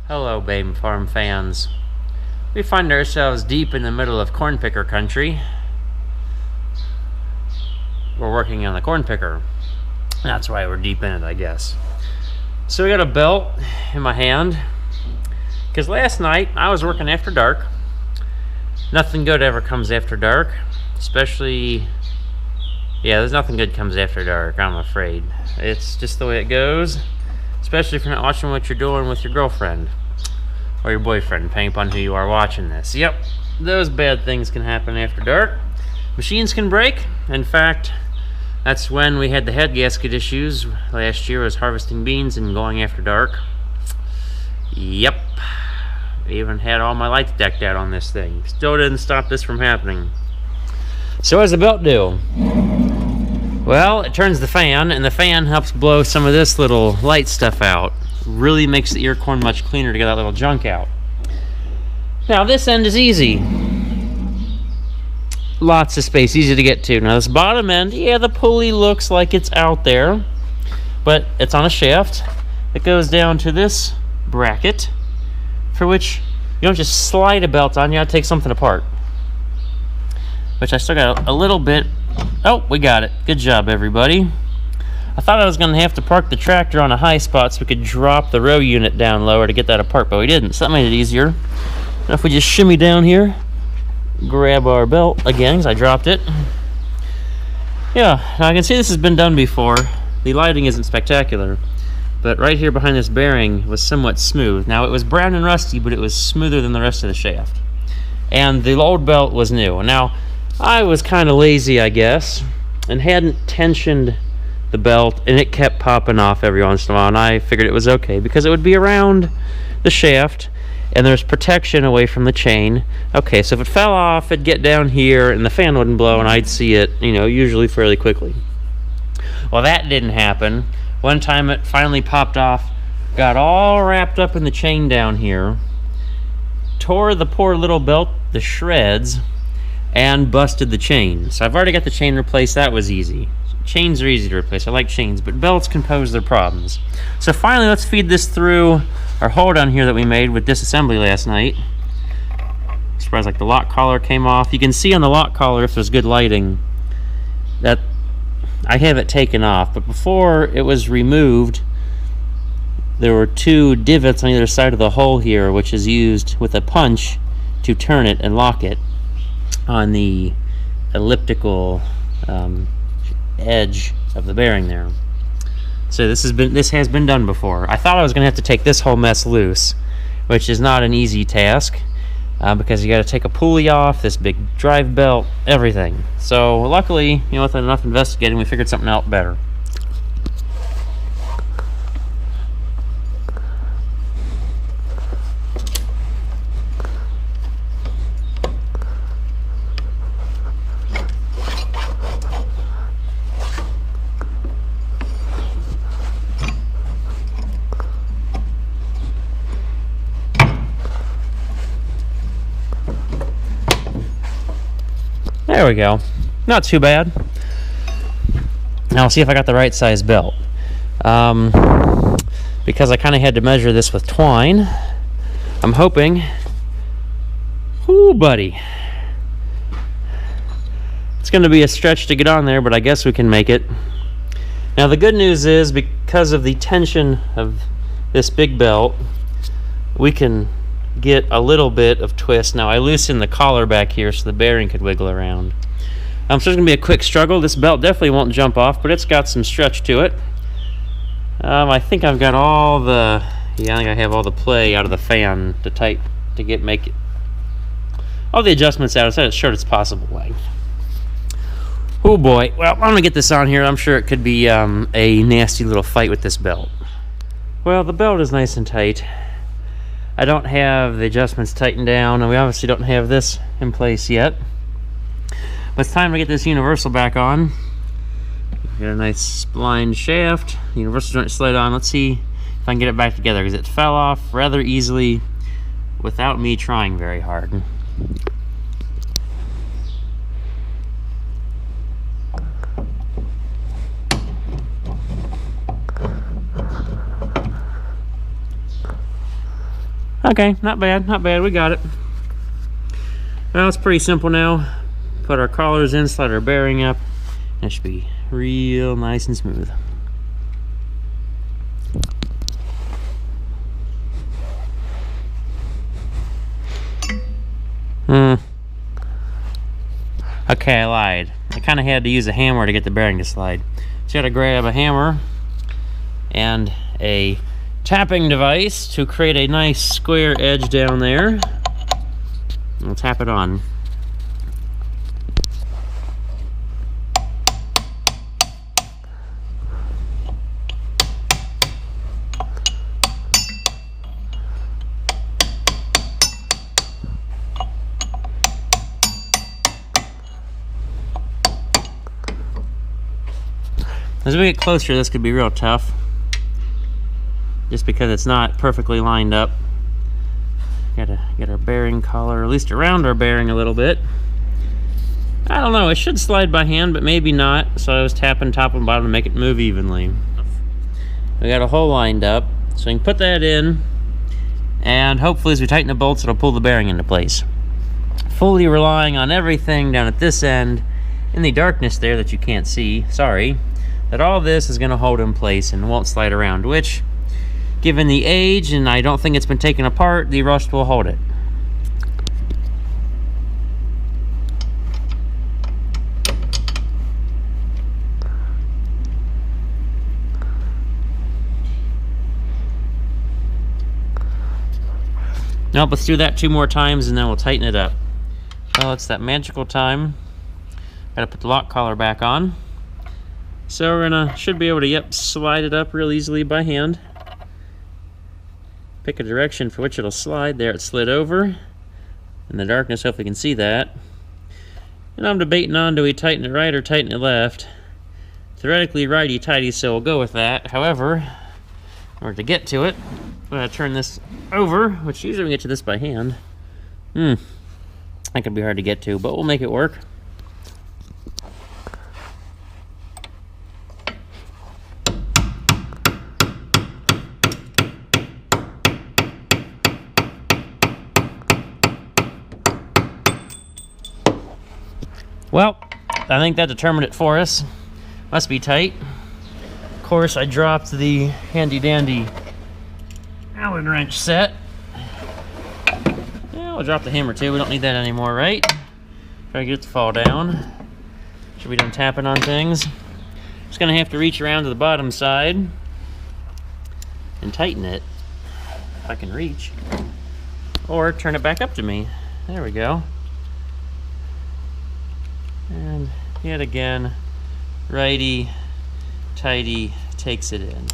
Hello, Babe Farm fans. We find ourselves deep in the middle of corn picker country. We're working on the corn picker. That's why we're deep in it, I guess. So we got a belt in my hand, because last night I was working after dark. Nothing good ever comes after dark, especially, there's nothing good comes after dark, I'm afraid. It's just the way it goes, especially if you're not watching what you're doing with your girlfriend or your boyfriend, depending upon who you are watching this. Yep, those bad things can happen after dark. Machines can break. In fact, that's when we had the head gasket issues last year, was harvesting beans and going after dark. Yep, I even had all my lights decked out on this thing. Still didn't stop this from happening. So what does the belt do? Well, it turns the fan, and the fan helps blow some of this little light stuff out. Really makes the ear corn much cleaner to get that little junk out. Now this end is easy. Lots of space, easy to get to. Now this bottom end, the pulley looks like it's out there, but it's on a shaft. It goes down to this bracket, for which you don't just slide a belt on, you gotta take something apart. Which I still got a little bit. Oh, we got it. Good job, everybody. I thought I was going to have to park the tractor on a high spot so we could drop the row unit down lower to get that apart, but we didn't, so that made it easier. Now if we just shimmy down here, grab our belt again, because I dropped it. Now I can see this has been done before. The lighting isn't spectacular, but right here behind this bearing was somewhat smooth. Now it was brown and rusty, but it was smoother than the rest of the shaft. And the old belt was new. Now, I was kind of lazy, I guess, and hadn't tensioned the belt, and it kept popping off every once in a while, and I figured it was okay because it would be around the shaft and there's protection away from the chain. Okay, so if it fell off, it'd get down here and the fan wouldn't blow and I'd see it, usually fairly quickly. Well, that didn't happen. One time it finally popped off, got all wrapped up in the chain down here, tore the poor little belt to shreds, and busted the chain. So I've already got the chain replaced. That was easy. Chains are easy to replace. I like chains, but belts can pose their problems. So finally, let's feed this through our hole down here that we made with disassembly last night. Surprised, like the lock collar came off. You can see on the lock collar, if there's good lighting, that I have it taken off. But before it was removed, there were two divots on either side of the hole here, which is used with a punch to turn it and lock it on the elliptical edge of the bearing there. So this has been done before. I thought I was going to have to take this whole mess loose, which is not an easy task, because you got to take a pulley off, this big drive belt, everything. So luckily, with enough investigating, we figured something out better. There we go. Not too bad. Now I'll see if I got the right size belt. Because I kind of had to measure this with twine, I'm hoping... Ooh, buddy. It's going to be a stretch to get on there, but I guess we can make it. Now the good news is, because of the tension of this big belt, we can get a little bit of twist. Now I loosened the collar back here so the bearing could wiggle around. So it's going to be a quick struggle. This belt definitely won't jump off, but it's got some stretch to it. I think I've got all the... I think I have all the play out of the fan to make it... all the adjustments out. It's at its shortest possible length. Oh boy. Well, I'm going to get this on here. I'm sure it could be a nasty little fight with this belt. Well, the belt is nice and tight. I don't have the adjustments tightened down, and we obviously don't have this in place yet. But it's time to get this universal back on. Got a nice splined shaft, universal joint slid on. Let's see if I can get it back together, because it fell off rather easily without me trying very hard. Okay, not bad, not bad. We got it. Well, it's pretty simple now. Put our collars in, slide our bearing up. That should be real nice and smooth. Okay, I lied. I kind of had to use a hammer to get the bearing to slide. So you gotta grab a hammer and a tapping device to create a nice square edge down there. We'll tap it on. As we get closer, this could be real tough, just because it's not perfectly lined up. Gotta get our bearing collar, at least around our bearing a little bit. I don't know, it should slide by hand, but maybe not, so I was tapping top and bottom to make it move evenly. We got a hole lined up, so we can put that in, and hopefully as we tighten the bolts, it'll pull the bearing into place. Fully relying on everything down at this end, in the darkness there that you can't see, sorry, that all this is going to hold in place and won't slide around, which, given the age, and I don't think it's been taken apart, the rust will hold it. Nope, let's do that 2 more times and then we'll tighten it up. Well, it's that magical time. Gotta put the lock collar back on. So we're gonna, should be able to, slide it up real easily by hand. Pick a direction for which it'll slide. There, it slid over. In the darkness, hopefully you can see that. And I'm debating on, do we tighten it right or tighten it left? Theoretically, righty-tighty, so we'll go with that. However, in order to get to it, I'm gonna turn this over, which usually we get to this by hand. That could be hard to get to, but we'll make it work. Well, I think that determined it for us. Must be tight. Of course, I dropped the handy-dandy Allen wrench set. Yeah, we'll drop the hammer too. We don't need that anymore, right? Try to get it to fall down. Should be done tapping on things. Just gonna have to reach around to the bottom side and tighten it, if I can reach. Or turn it back up to me. There we go. And yet again, righty-tighty takes it in.